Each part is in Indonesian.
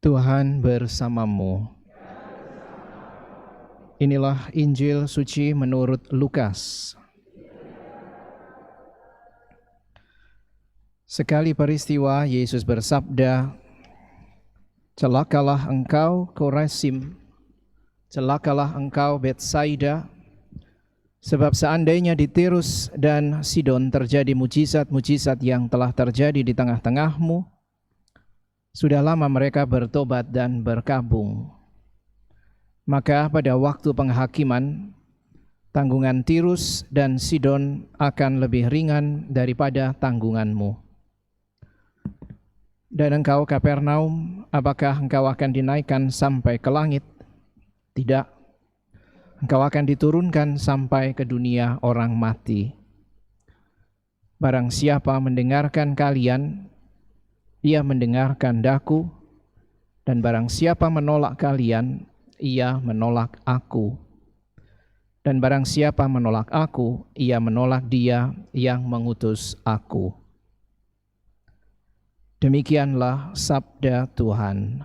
Tuhan bersamamu. Inilah Injil suci menurut Lukas. Sekali peristiwa Yesus bersabda, "Celakalah engkau Korazim, celakalah engkau Betsaida, sebab seandainya di Tirus dan Sidon terjadi mujizat-mujizat yang telah terjadi di tengah-tengahmu, sudah lama mereka bertobat dan berkabung. Maka pada waktu penghakiman, tanggungan Tirus dan Sidon akan lebih ringan daripada tanggunganmu. Dan engkau Kapernaum, apakah engkau akan dinaikkan sampai ke langit? Tidak. Engkau akan diturunkan sampai ke dunia orang mati. Barang siapa mendengarkan kalian, ia mendengarkan Daku, dan barang siapa menolak kalian, ia menolak Aku. Dan barang siapa menolak Aku, ia menolak Dia yang mengutus Aku." Demikianlah sabda Tuhan.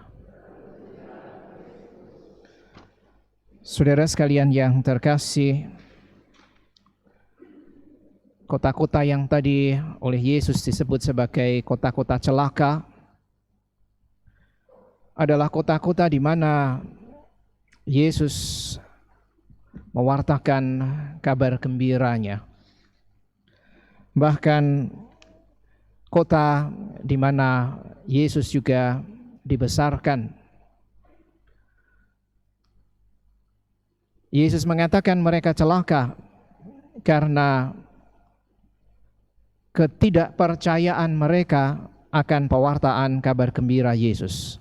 Saudara sekalian yang terkasih, kota-kota yang tadi oleh Yesus disebut sebagai kota-kota celaka adalah kota-kota di mana Yesus mewartakan kabar gembiranya. Bahkan kota di mana Yesus juga dibesarkan. Yesus mengatakan mereka celaka karena ketidakpercayaan mereka akan pewartaan kabar gembira Yesus.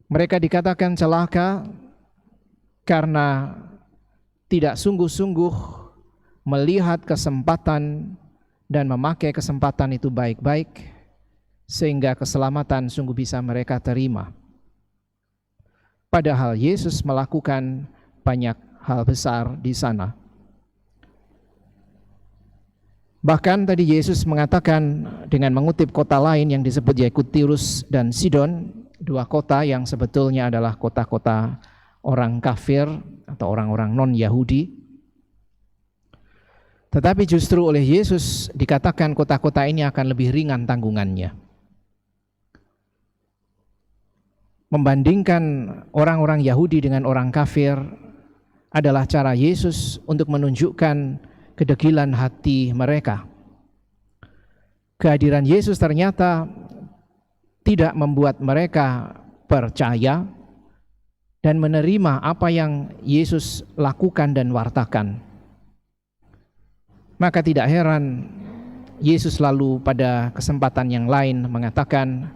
Mereka dikatakan celaka karena tidak sungguh-sungguh melihat kesempatan dan memakai kesempatan itu baik-baik, sehingga keselamatan sungguh bisa mereka terima. Padahal Yesus melakukan banyak hal besar di sana. Bahkan tadi Yesus mengatakan dengan mengutip kota lain yang disebut yaitu Tirus dan Sidon, dua kota yang sebetulnya adalah kota-kota orang kafir atau orang-orang non-Yahudi. Tetapi justru oleh Yesus dikatakan kota-kota ini akan lebih ringan tanggungannya. Membandingkan orang-orang Yahudi dengan orang kafir adalah cara Yesus untuk menunjukkan kedegilan hati mereka. Kehadiran Yesus ternyata tidak membuat mereka percaya dan menerima apa yang Yesus lakukan dan wartakan. Maka tidak heran Yesus lalu pada kesempatan yang lain mengatakan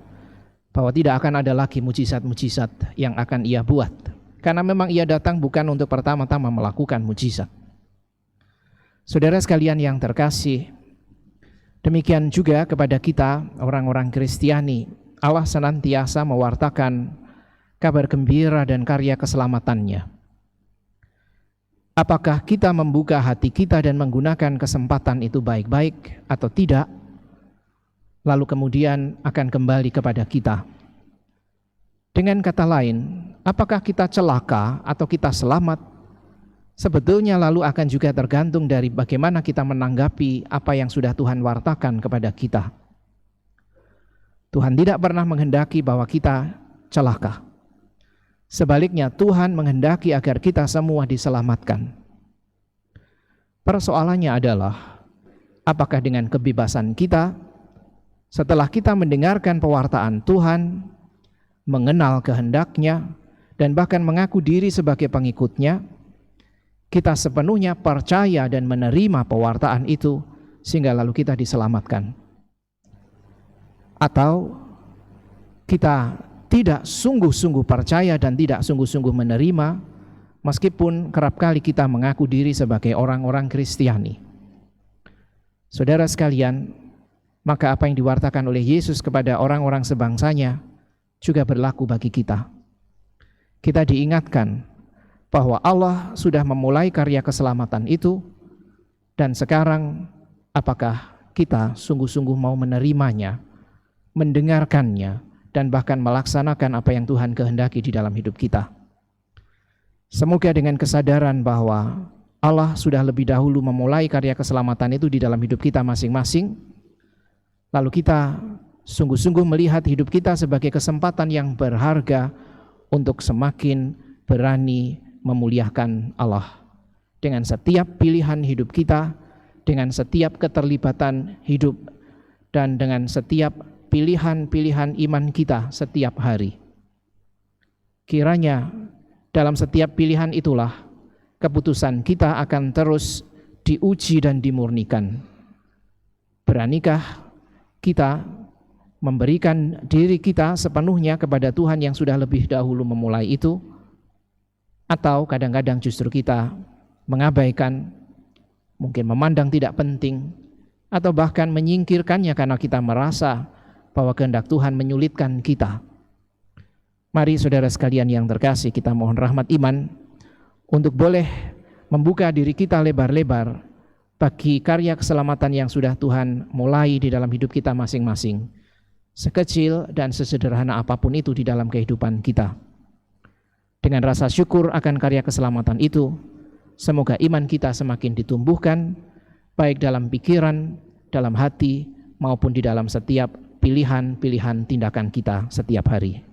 bahwa tidak akan ada lagi mujizat-mujizat yang akan ia buat. Karena memang ia datang bukan untuk pertama-tama melakukan mujizat. Saudara sekalian yang terkasih, demikian juga kepada kita orang-orang Kristiani, Allah senantiasa mewartakan kabar gembira dan karya keselamatannya. Apakah kita membuka hati kita dan menggunakan kesempatan itu baik-baik atau tidak, lalu kemudian akan kembali kepada kita. Dengan kata lain, apakah kita celaka atau kita selamat, sebetulnya lalu akan juga tergantung dari bagaimana kita menanggapi apa yang sudah Tuhan wartakan kepada kita. Tuhan tidak pernah menghendaki bahwa kita celaka. Sebaliknya, Tuhan menghendaki agar kita semua diselamatkan. Persoalannya adalah, apakah dengan kebebasan kita, setelah kita mendengarkan pewartaan Tuhan, mengenal kehendaknya, dan bahkan mengaku diri sebagai pengikutnya, kita sepenuhnya percaya dan menerima pewartaan itu sehingga lalu kita diselamatkan. Atau kita tidak sungguh-sungguh percaya dan tidak sungguh-sungguh menerima, meskipun kerap kali kita mengaku diri sebagai orang-orang Kristiani. Saudara sekalian, maka apa yang diwartakan oleh Yesus kepada orang-orang sebangsanya juga berlaku bagi kita. Kita diingatkan bahwa Allah sudah memulai karya keselamatan itu, dan sekarang apakah kita sungguh-sungguh mau menerimanya mendengarkannya, dan bahkan melaksanakan apa yang Tuhan kehendaki di dalam hidup kita. Semoga dengan kesadaran bahwa Allah sudah lebih dahulu memulai karya keselamatan itu di dalam hidup kita masing-masing, lalu kita sungguh-sungguh melihat hidup kita sebagai kesempatan yang berharga untuk semakin berani memuliakan Allah. Dengan setiap pilihan hidup kita, dengan setiap keterlibatan hidup, dan dengan setiap pilihan-pilihan iman kita setiap hari. Kiranya dalam setiap pilihan itulah keputusan kita akan terus diuji dan dimurnikan. Beranikah kita memberikan diri kita sepenuhnya kepada Tuhan yang sudah lebih dahulu memulai itu? Atau kadang-kadang justru kita mengabaikan, mungkin memandang tidak penting, atau bahkan menyingkirkannya karena kita merasa bahwa kehendak Tuhan menyulitkan kita. Mari saudara sekalian yang terkasih, kita mohon rahmat iman untuk boleh membuka diri kita lebar-lebar bagi karya keselamatan yang sudah Tuhan mulai di dalam hidup kita masing-masing, sekecil dan sesederhana apapun itu di dalam kehidupan kita. Dengan rasa syukur akan karya keselamatan itu, semoga iman kita semakin ditumbuhkan, baik dalam pikiran, dalam hati, maupun di dalam setiap pilihan-pilihan tindakan kita setiap hari.